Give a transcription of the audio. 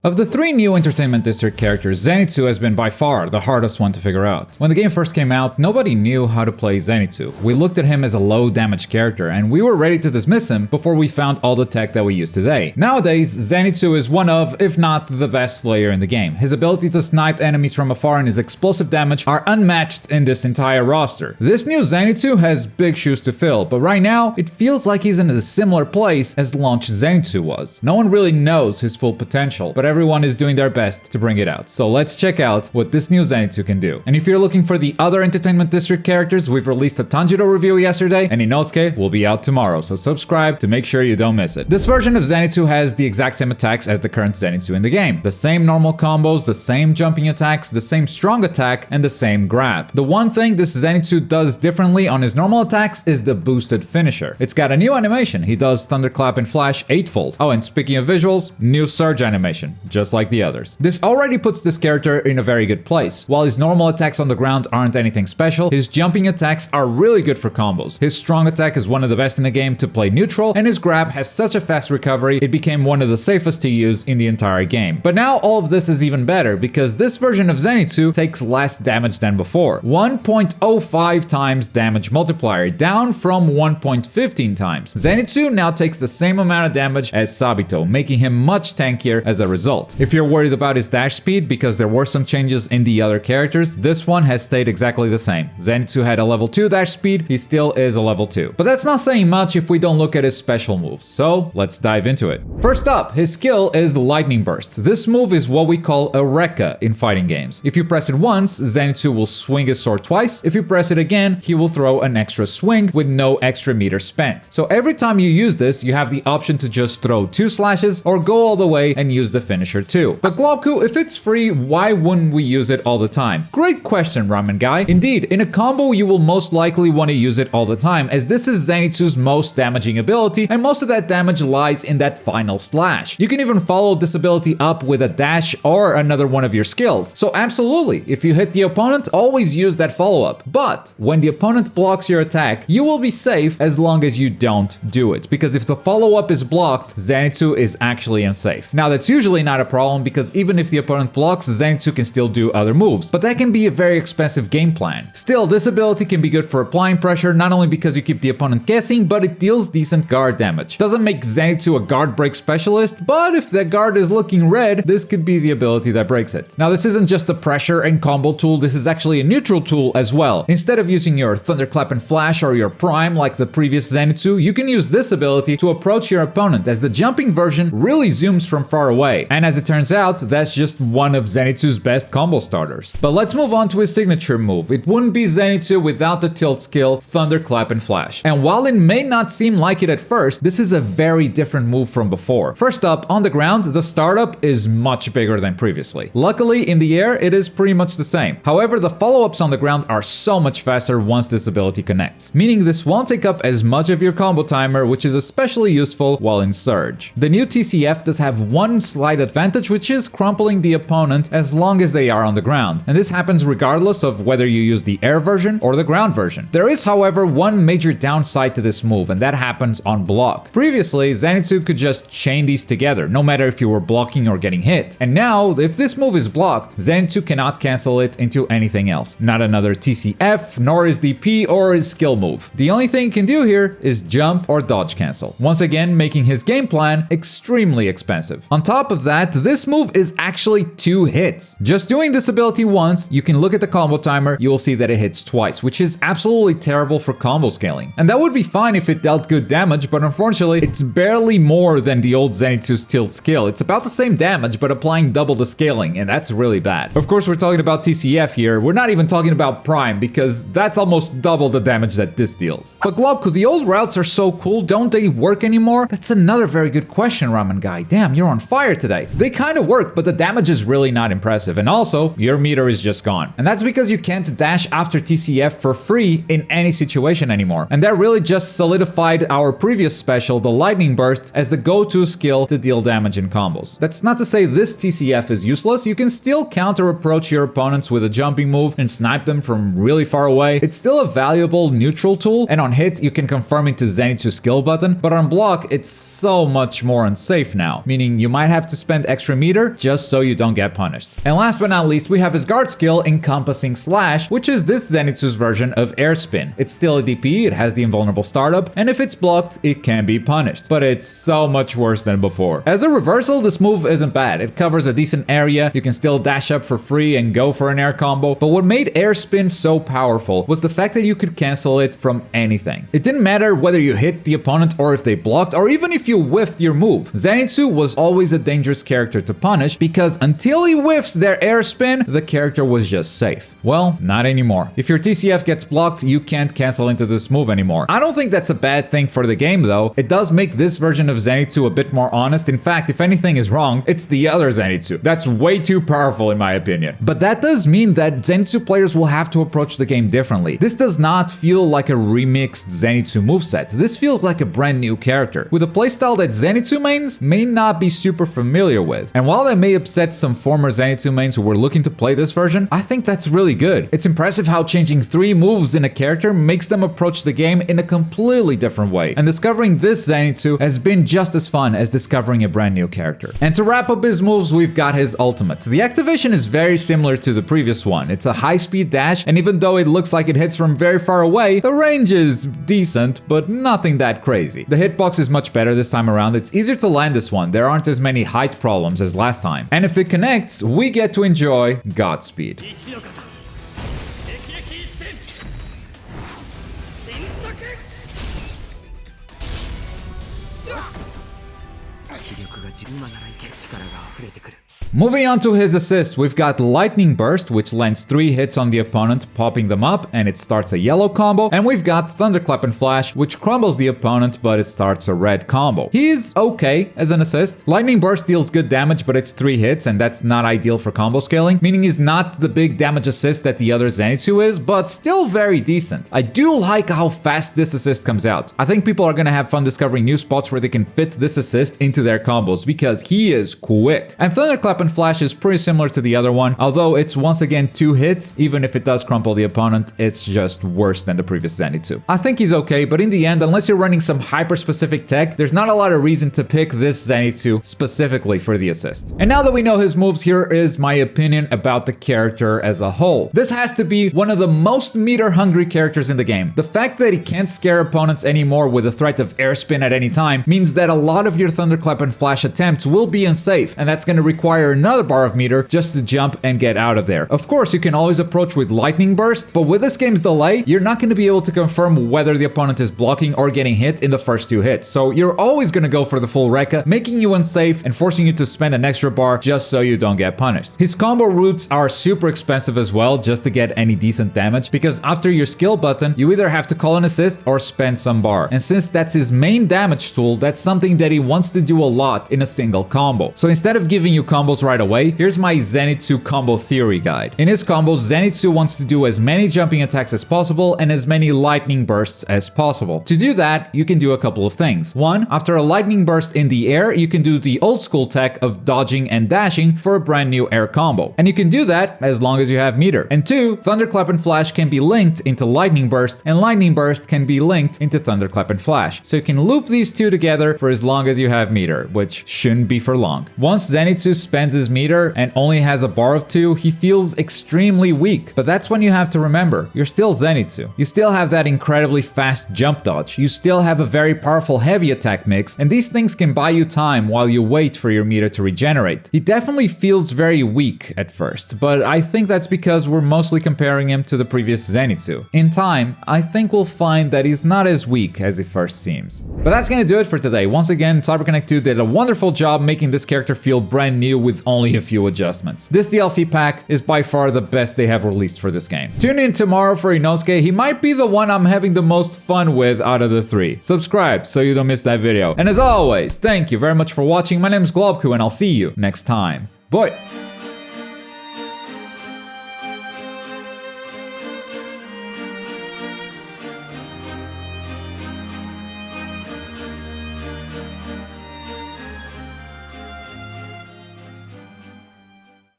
Of the three new Entertainment District characters, Zenitsu has been by far the hardest one to figure out. When the game first came out, nobody knew how to play Zenitsu. We looked at him as a low damage character, and we were ready to dismiss him before we found all the tech that we use today. Nowadays, Zenitsu is one of, if not the best slayer in the game. His ability to snipe enemies from afar and his explosive damage are unmatched in this entire roster. This new Zenitsu has big shoes to fill, but right now, it feels like he's in a similar place as launch Zenitsu was. No one really knows his full potential, but everyone is doing their best to bring it out. So let's check out what this new Zenitsu can do. And if you're looking for the other Entertainment District characters, we've released a Tanjiro review yesterday, and Inosuke will be out tomorrow, so subscribe to make sure you don't miss it. This version of Zenitsu has the exact same attacks as the current Zenitsu in the game. The same normal combos, the same jumping attacks, the same strong attack, and the same grab. The one thing this Zenitsu does differently on his normal attacks is the boosted finisher. It's got a new animation. He does Thunderclap and Flash 8-fold. Oh, and speaking of visuals, new surge animation, just like the others. This already puts this character in a very good place. While his normal attacks on the ground aren't anything special, his jumping attacks are really good for combos. His strong attack is one of the best in the game to play neutral, and his grab has such a fast recovery, it became one of the safest to use in the entire game. But now all of this is even better, because this version of Zenitsu takes less damage than before. 1.05 times damage multiplier, down from 1.15 times. Zenitsu now takes the same amount of damage as Sabito, making him much tankier as a result. If you're worried about his dash speed because there were some changes in the other characters, this one has stayed exactly the same. Zenitsu had a level 2 dash speed, he still is a level 2. But that's not saying much if we don't look at his special moves, so let's dive into it. First up, his skill is Lightning Burst. This move is what we call a Rekka in fighting games. If you press it once, Zenitsu will swing his sword twice. If you press it again, he will throw an extra swing with no extra meter spent. So every time you use this, you have the option to just throw 2 slashes or go all the way and use the finisher too. But Globku, if it's free, why wouldn't we use it all the time? Great question, Ramen Guy. Indeed, in a combo you will most likely want to use it all the time, as this is Zenitsu's most damaging ability, and most of that damage lies in that final slash. You can even follow this ability up with a dash or another one of your skills. So absolutely, if you hit the opponent, always use that follow-up. But when the opponent blocks your attack, you will be safe as long as you don't do it, because if the follow-up is blocked, Zenitsu is actually unsafe. Now that's usually not a problem, because even if the opponent blocks, Zenitsu can still do other moves, but that can be a very expensive game plan. Still, this ability can be good for applying pressure, not only because you keep the opponent guessing, but it deals decent guard damage. Doesn't make Zenitsu a guard break specialist, but if the guard is looking red, this could be the ability that breaks it. Now this isn't just a pressure and combo tool, this is actually a neutral tool as well. Instead of using your Thunderclap and Flash or your Prime like the previous Zenitsu, you can use this ability to approach your opponent, as the jumping version really zooms from far away. And as it turns out, that's just one of Zenitsu's best combo starters. But let's move on to his signature move. It wouldn't be Zenitsu without the tilt skill, Thunderclap and Flash. And while it may not seem like it at first, this is a very different move from before. First up, on the ground, the startup is much bigger than previously. Luckily, in the air, it is pretty much the same. However, the follow-ups on the ground are so much faster once this ability connects, meaning this won't take up as much of your combo timer, which is especially useful while in Surge. The new TCF does have one slight advantage, which is crumpling the opponent as long as they are on the ground, and this happens regardless of whether you use the air version or the ground version. There is, however, one major downside to this move, and that happens on block. Previously, Zenitsu could just chain these together, no matter if you were blocking or getting hit. And now, if this move is blocked, Zenitsu cannot cancel it into anything else. Not another TCF, nor his DP or his skill move. The only thing he can do here is jump or dodge cancel. Once again, making his game plan extremely expensive. On top of that, this move is actually 2 hits. Just doing this ability once, you can look at the combo timer, you will see that it hits twice, which is absolutely terrible for combo scaling. And that would be fine if it dealt good damage, but unfortunately, it's barely more than the old Zenitsu's tilt skill. It's about the same damage, but applying double the scaling, and that's really bad. Of course, we're talking about TCF here. We're not even talking about Prime, because that's almost double the damage that this deals. But Globku, the old routes are so cool, don't they work anymore? That's another very good question, Ramen Guy. Damn, you're on fire today. They kind of work, but the damage is really not impressive, and also, your meter is just gone. And that's because you can't dash after TCF for free in any situation anymore. And that really just solidified our previous special, the Lightning Burst, as the go-to skill to deal damage in combos. That's not to say this TCF is useless, you can still counter-approach your opponents with a jumping move and snipe them from really far away. It's still a valuable neutral tool, and on hit, you can confirm it to Zenitsu's skill button, but on block, it's so much more unsafe now, meaning you might have to spend extra meter just so you don't get punished. And last but not least, we have his guard skill, Encompassing Slash, which is this Zenitsu's version of Air Spin. It's still a DP, it has the invulnerable startup, and if it's blocked, it can be punished. But it's so much worse than before. As a reversal, this move isn't bad. It covers a decent area, you can still dash up for free and go for an air combo, but what made Air Spin so powerful was the fact that you could cancel it from anything. It didn't matter whether you hit the opponent or if they blocked, or even if you whiffed your move. Zenitsu was always a dangerous character to punish because until he whiffs their Air Spin, the character was just safe. Well, not anymore. If your TCF gets blocked, you can't cancel into this move anymore. I don't think that's a bad thing for the game though. It does make this version of Zenitsu a bit more honest. In fact, if anything is wrong, it's the other Zenitsu. That's way too powerful in my opinion. But that does mean that Zenitsu players will have to approach the game differently. This does not feel like a remixed Zenitsu moveset. This feels like a brand new character, with a playstyle that Zenitsu mains may not be super familiar with. And while that may upset some former Zenitsu mains who were looking to play this version, I think that's really good. It's impressive how changing 3 moves in a character makes them approach the game in a completely different way. And discovering this Zenitsu has been just as fun as discovering a brand new character. And to wrap up his moves, we've got his ultimate. The activation is very similar to the previous one. It's a high-speed dash, and even though it looks like it hits from very far away, the range is decent, but nothing that crazy. The hitbox is much better this time around. It's easier to land this one. There aren't as many height problems as last time. And if it connects, we get to enjoy Godspeed. Moving on to his assists, we've got Lightning Burst, which lands 3 hits on the opponent, popping them up, and it starts a yellow combo. And we've got Thunderclap and Flash, which crumbles the opponent, but it starts a red combo. He's okay as an assist. Lightning Burst deals good damage, but it's 3 hits, and that's not ideal for combo scaling, meaning he's not the big damage assist that the other Zenitsu is, but still very decent. I do like how fast this assist comes out. I think people are gonna have fun discovering new spots where they can fit this assist into their combos, because he is quick. And Thunderclap and Flash is pretty similar to the other one, although it's once again 2 hits. Even if it does crumple the opponent, it's just worse than the previous Zenitsu. I think he's okay, but in the end, unless you're running some hyper-specific tech, there's not a lot of reason to pick this Zenitsu specifically for the assist. And now that we know his moves, here is my opinion about the character as a whole. This has to be one of the most meter-hungry characters in the game. The fact that he can't scare opponents anymore with the threat of air spin at any time means that a lot of your Thunderclap and Flash attempts will be unsafe, and that's going to require another bar of meter just to jump and get out of there. Of course, you can always approach with Lightning Burst, but with this game's delay, you're not going to be able to confirm whether the opponent is blocking or getting hit in the first 2 hits. So you're always going to go for the full Rekka, making you unsafe and forcing you to spend an extra bar just so you don't get punished. His combo routes are super expensive as well just to get any decent damage, because after your skill button, you either have to call an assist or spend some bar. And since that's his main damage tool, that's something that he wants to do a lot in a single combo. So instead of giving you combos right away, here's my Zenitsu combo theory guide. In his combos, Zenitsu wants to do as many jumping attacks as possible and as many lightning bursts as possible. To do that, you can do a couple of things. 1, after a lightning burst in the air, you can do the old school tech of dodging and dashing for a brand new air combo. And you can do that as long as you have meter. And 2, Thunderclap and Flash can be linked into Lightning Burst, and Lightning Burst can be linked into Thunderclap and Flash. So you can loop these 2 together for as long as you have meter, which shouldn't be for long. Once Zenitsu spends his meter and only has a bar of 2, he feels extremely weak. But that's when you have to remember, you're still Zenitsu. You still have that incredibly fast jump dodge. You still have a very powerful heavy attack mix, and these things can buy you time while you wait for your meter to regenerate. He definitely feels very weak at first, but I think that's because we're mostly comparing him to the previous Zenitsu. In time, I think we'll find that he's not as weak as he first seems. But that's gonna do it for today. Once again, CyberConnect 2 did a wonderful job making this character feel brand new with only a few adjustments. This DLC pack is by far the best they have released for this game. Tune in tomorrow for Inosuke. He might be the one I'm having the most fun with out of the 3. Subscribe so you don't miss that video. And as always, thank you very much for watching. My name is Globku and I'll see you next time. Bye!